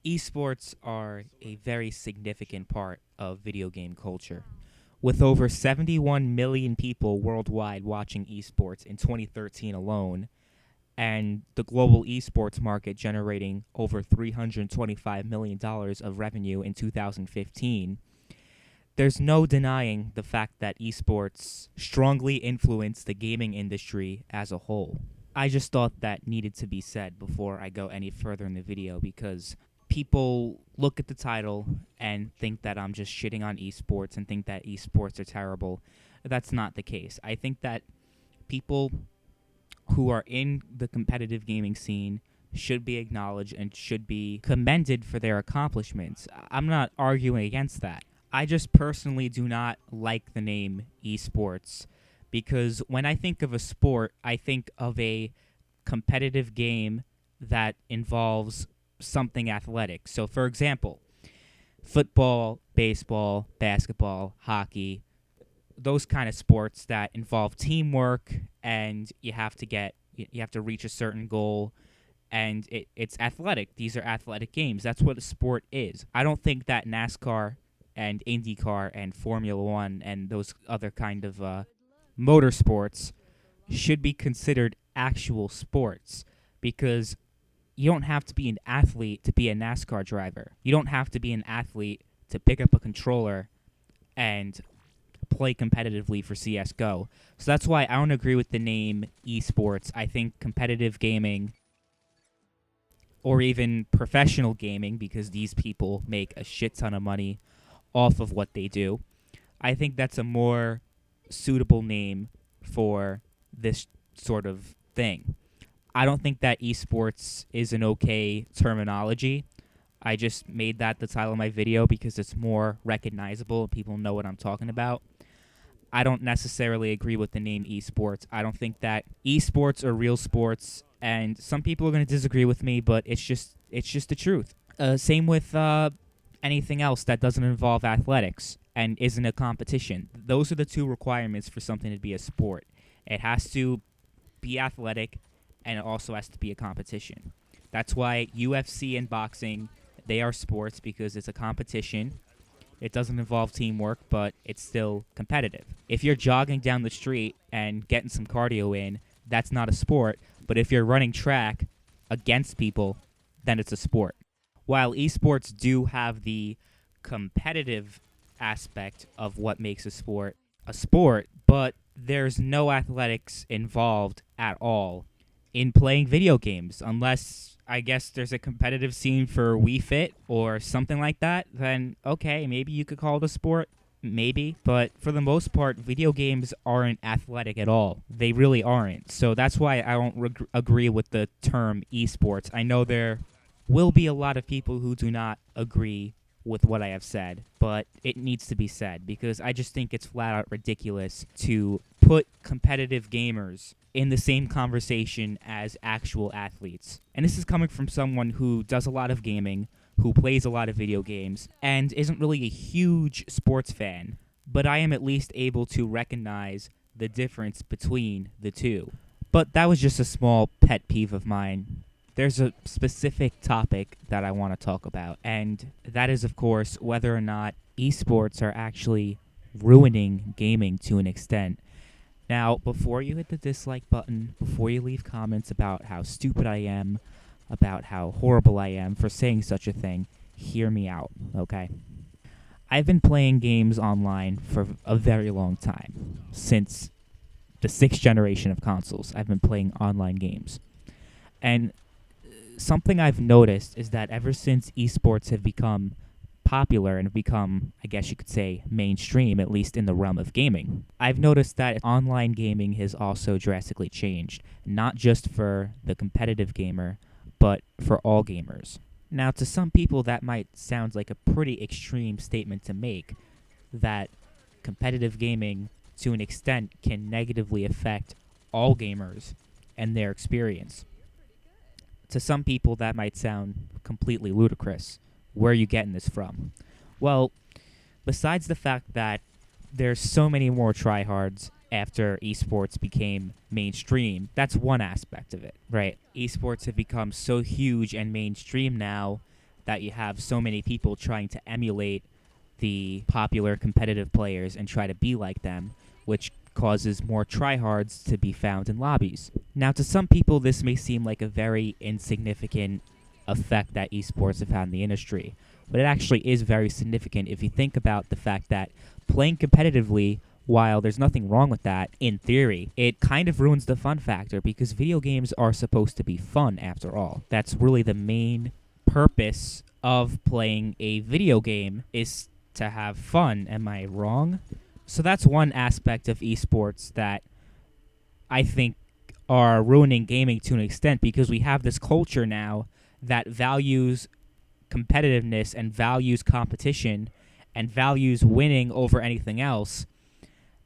Esports are a very significant part of video game culture. With over 71 million people worldwide watching esports in 2013 alone, and the global esports market generating over $325 million of revenue in 2015, there's no denying the fact that esports strongly influence the gaming industry as a whole. I just thought that needed to be said before I go any further in the video because people look at the title and think that I'm just shitting on esports and think that esports are terrible. That's not the case. I think that people who are in the competitive gaming scene should be acknowledged and should be commended for their accomplishments. I'm not arguing against that. I just personally do not like the name esports because when I think of a sport, I think of a competitive game that involves something athletic. So, for example, football, baseball, basketball, hockey, those kind of sports that involve teamwork and you have to reach a certain goal and it's athletic. These are athletic games. That's what a sport is. I don't think that NASCAR and IndyCar and Formula One and those other kind of motorsports should be considered actual sports because you don't have to be an athlete to be a NASCAR driver. You don't have to be an athlete to pick up a controller and play competitively for CSGO. So that's why I don't agree with the name esports. I think competitive gaming or even professional gaming, because these people make a shit ton of money off of what they do, I think that's a more suitable name for this sort of thing. I don't think that esports is an okay terminology. I just made that the title of my video because it's more recognizable and people know what I'm talking about. I don't necessarily agree with the name esports. I don't think that esports are real sports, and some people are going to disagree with me, but it's just the truth. Same with anything else that doesn't involve athletics and isn't a competition. Those are the two requirements for something to be a sport. It has to be athletic, and it also has to be a competition. That's why UFC and boxing, they are sports because it's a competition. It doesn't involve teamwork, but it's still competitive. If you're jogging down the street and getting some cardio in, that's not a sport. But if you're running track against people, then it's a sport. While esports do have the competitive aspect of what makes a sport, but there's no athletics involved at all in playing video games, unless I guess there's a competitive scene for Wii Fit or something like that, then okay, maybe you could call it a sport, maybe. But for the most part, video games aren't athletic at all. They really aren't. So that's why I don't agree with the term esports. I know there will be a lot of people who do not agree with what I have said, but it needs to be said because I just think it's flat out ridiculous to put competitive gamers in the same conversation as actual athletes. And this is coming from someone who does a lot of gaming, who plays a lot of video games, and isn't really a huge sports fan, but I am at least able to recognize the difference between the two. But that was just a small pet peeve of mine. There's a specific topic that I want to talk about, and that is, of course, whether or not esports are actually ruining gaming to an extent. Now, before you hit the dislike button, before you leave comments about how stupid I am, about how horrible I am for saying such a thing, hear me out, okay? I've been playing games online for a very long time. Since the 6th generation of consoles, I've been playing online games. And something I've noticed is that ever since esports have become popular and have become, I guess you could say, mainstream, at least in the realm of gaming, I've noticed that online gaming has also drastically changed, not just for the competitive gamer, but for all gamers. Now, to some people, that might sound like a pretty extreme statement to make, that competitive gaming, to an extent, can negatively affect all gamers and their experience. To some people, that might sound completely ludicrous. Where are you getting this from? Well, besides the fact that there's so many more tryhards after esports became mainstream, that's one aspect of it, right? Esports have become so huge and mainstream now that you have so many people trying to emulate the popular competitive players and try to be like them, which causes more tryhards to be found in lobbies. Now, to some people, this may seem like a very insignificant effect that esports have had in the industry, but it actually is very significant if you think about the fact that playing competitively, while there's nothing wrong with that, in theory, it kind of ruins the fun factor because video games are supposed to be fun after all. That's really the main purpose of playing a video game, is to have fun. Am I wrong? So that's one aspect of esports that I think are ruining gaming to an extent, because we have this culture now that values competitiveness and values competition and values winning over anything else.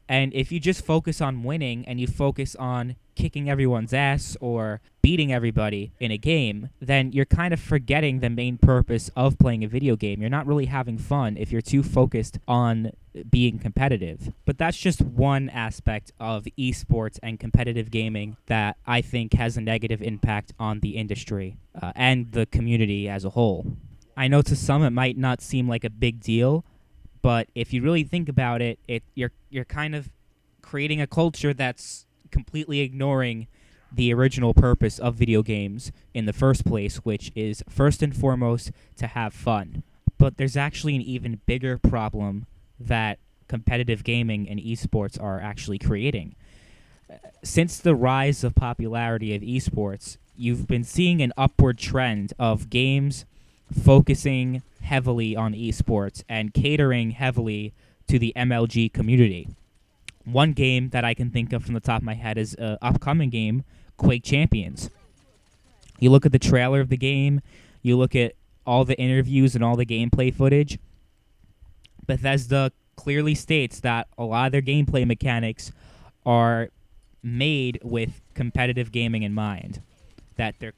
And if you just focus on winning and you focus on kicking everyone's ass or beating everybody in a game, then you're kind of forgetting the main purpose of playing a video game. You're not really having fun if you're too focused on being competitive. But that's just one aspect of esports and competitive gaming that I think has a negative impact on the industry and the community as a whole. I know to some it might not seem like a big deal, but if you really think about it, you're kind of creating a culture that's completely ignoring the original purpose of video games in the first place, which is first and foremost to have fun. But there's actually an even bigger problem that competitive gaming and esports are actually creating. Since the rise of popularity of esports, you've been seeing an upward trend of games focusing heavily on esports and catering heavily to the MLG community. One game that I can think of from the top of my head is an upcoming game, Quake Champions. You look at the trailer of the game, you look at all the interviews and all the gameplay footage. Bethesda clearly states that a lot of their gameplay mechanics are made with competitive gaming in mind, that they're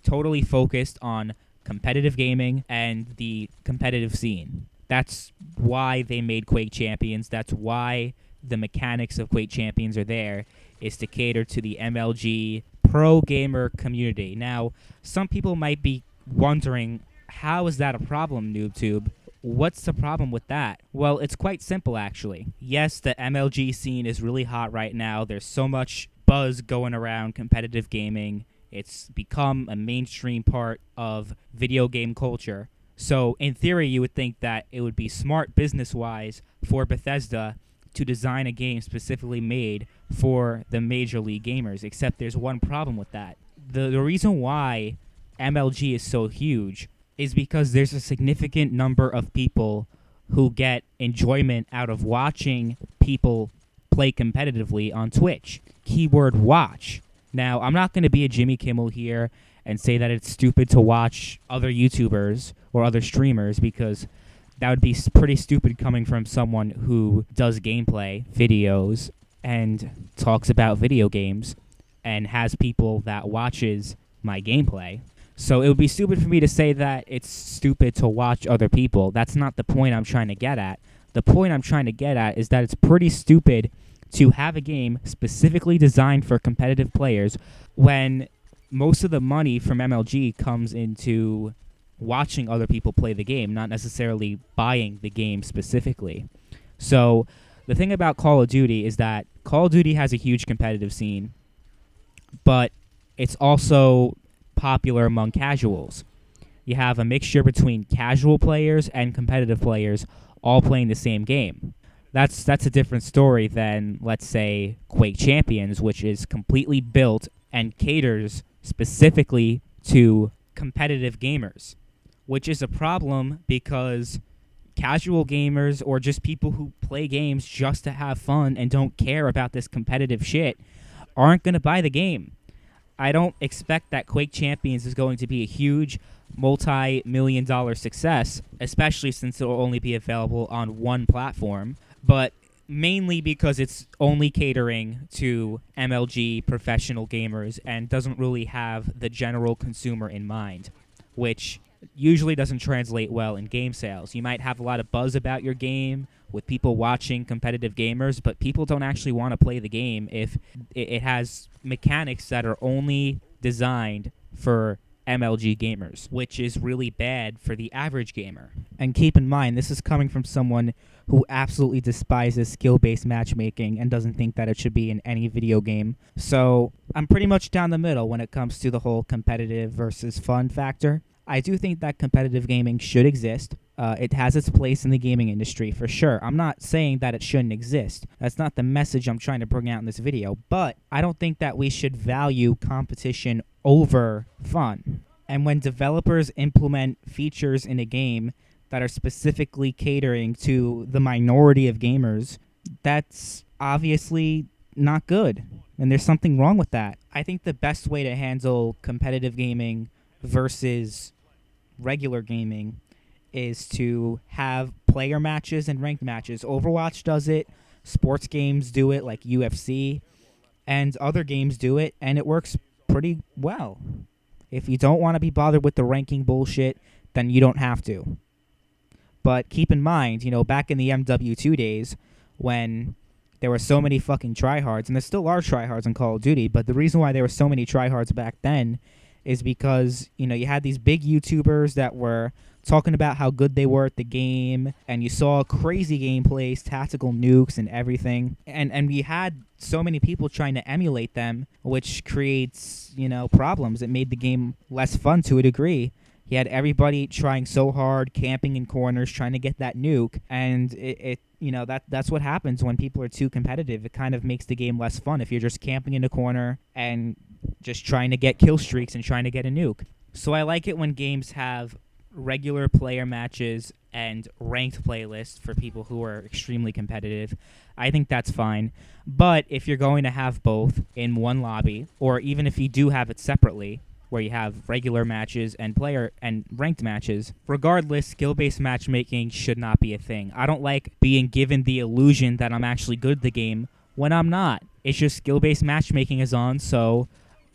totally focused on competitive gaming and the competitive scene. That's why they made Quake Champions. That's why the mechanics of Quake Champions are there, is to cater to the MLG pro gamer community. Now, some people might be wondering, how is that a problem, NoobTube? What's the problem with that? Well, it's quite simple, actually. Yes, the MLG scene is really hot right now. There's so much buzz going around competitive gaming. It's become a mainstream part of video game culture. So, in theory, you would think that it would be smart business-wise for Bethesda to design a game specifically made for the Major League gamers, except there's one problem with that. The reason why MLG is so huge is because there's a significant number of people who get enjoyment out of watching people play competitively on Twitch. Keyword watch. Now, I'm not going to be a Jimmy Kimmel here and say that it's stupid to watch other YouTubers or other streamers, because that would be pretty stupid coming from someone who does gameplay videos and talks about video games and has people that watches my gameplay. So it would be stupid for me to say that it's stupid to watch other people. That's not the point I'm trying to get at. The point I'm trying to get at is that it's pretty stupid to have a game specifically designed for competitive players when most of the money from MLG comes into watching other people play the game, not necessarily buying the game specifically. So the thing about Call of Duty is that Call of Duty has a huge competitive scene, but it's also popular among casuals. You have a mixture between casual players and competitive players all playing the same game. That's a different story than, let's say, Quake Champions, which is completely built and caters specifically to competitive gamers, which is a problem because casual gamers or just people who play games just to have fun and don't care about this competitive shit aren't going to buy the game. I don't expect that Quake Champions is going to be a huge multi-million-dollar success, especially since it will only be available on one platform, but mainly because it's only catering to MLG professional gamers and doesn't really have the general consumer in mind, which usually doesn't translate well in game sales. You might have a lot of buzz about your game with people watching competitive gamers, but people don't actually want to play the game if it has mechanics that are only designed for MLG gamers, which is really bad for the average gamer. And keep in mind, this is coming from someone who absolutely despises skill-based matchmaking and doesn't think that it should be in any video game. So I'm pretty much down the middle when it comes to the whole competitive versus fun factor. I do think that competitive gaming should exist. It has its place in the gaming industry, for sure. I'm not saying that it shouldn't exist. That's not the message I'm trying to bring out in this video. But I don't think that we should value competition over fun. And when developers implement features in a game that are specifically catering to the minority of gamers, that's obviously not good. And there's something wrong with that. I think the best way to handle competitive gaming versus regular gaming is to have player matches and ranked matches. Overwatch does it. Sports games do it, like UFC. And other games do it, and it works pretty well. If you don't want to be bothered with the ranking bullshit, then you don't have to. But keep in mind, back in the MW2 days, when there were so many fucking tryhards, and there still are tryhards in Call of Duty, but the reason why there were so many tryhards back then is because, you had these big YouTubers that were talking about how good they were at the game, and you saw crazy gameplays, tactical nukes, and everything. And we had so many people trying to emulate them, which creates, problems. It made the game less fun to a degree. You had everybody trying so hard, camping in corners, trying to get that nuke, and that's what happens when people are too competitive. It kind of makes the game less fun if you're just camping in a corner and just trying to get kill streaks and trying to get a nuke. So I like it when games have regular player matches and ranked playlists for people who are extremely competitive. I think that's fine. But if you're going to have both in one lobby, or even if you do have it separately, where you have regular matches and player and ranked matches, regardless, skill-based matchmaking should not be a thing. I don't like being given the illusion that I'm actually good at the game when I'm not. It's just skill-based matchmaking is on, so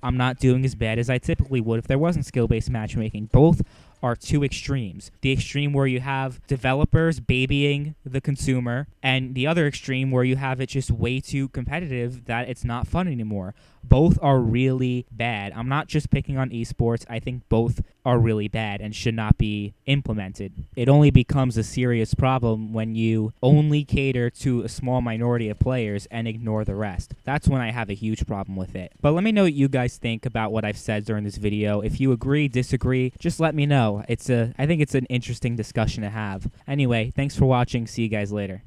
I'm not doing as bad as I typically would if there wasn't skill-based matchmaking. Both are two extremes. The extreme where you have developers babying the consumer, and the other extreme where you have it just way too competitive that it's not fun anymore. Both are really bad. I'm not just picking on eSports. I think both are really bad and should not be implemented. It only becomes a serious problem when you only cater to a small minority of players and ignore the rest. That's when I have a huge problem with it. But let me know what you guys think about what I've said during this video. If you agree, disagree, just let me know. I think it's an interesting discussion to have. Anyway, thanks for watching. See you guys later.